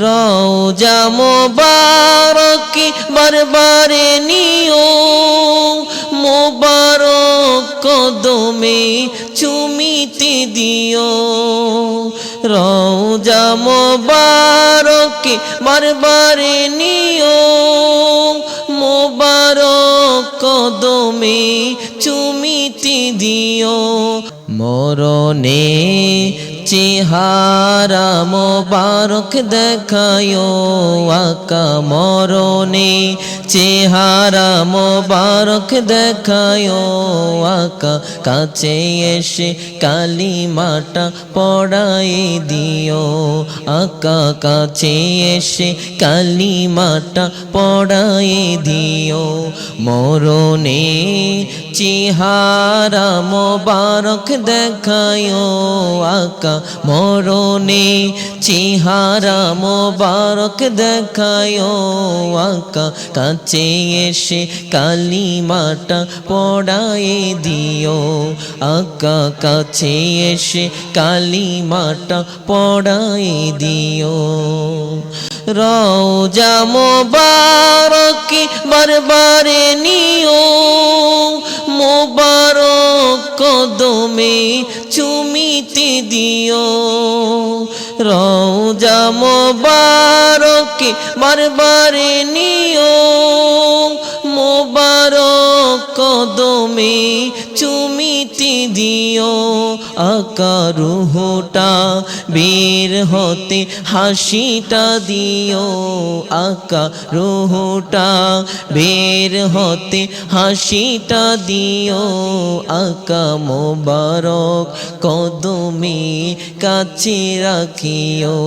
রওজা মোবারকে বারবারে নিও, মোবারক কদমে চুমিতে দিও। রওজা মোবারকে বারবারে নিও, মোবারক কদমে চুমিতে দিও। মরণে চেহারা মোবারক দেখায়ো আকা, মরণে চেহারা মোবারক দেখায়ো আকা। কাছে এসে কালিমাটা পড়াই দিও আকা, কাছে এসে কালিমাটা পড়াই দিও। মরণে চেহারা মোবারক দেখায়ো আকা, মরণে চেহারা মোবারক দেখায়ো আকা। কাছে এসে কালিমাটা পড়াই দিও আকা, কাছে এসে কালিমাটা পড়াই দিও। রওজা মোবারকে বারবারে নিও, মোবারক কদমে চুমিতে দিও। রওজা মোবারকে বারবারে নিও, মোবারক কদমে চুমিতে দিও আকা। রুহটা বের হতে হাসিটা দিও আকা, রুহটা বের হতে হাসিটা দিও আকা। মোবারক কদমে কাছে রাখিও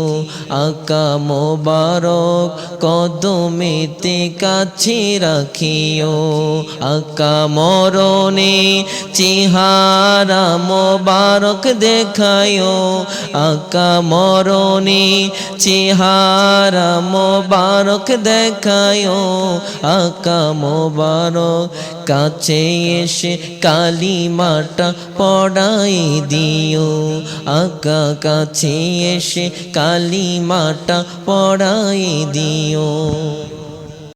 আকা, মোবারক কদমেতে কাছে রাখিও আকা। মরণে চেহারা মোবারক দেখায়ো আকা, মরণে চেহারা মোবারক দেখায়ো আকা। মোবারক কাছে এসে কালিমাটা পড়াই দিও আকা, কাছে এসে কালিমাটা পড়াই দিও।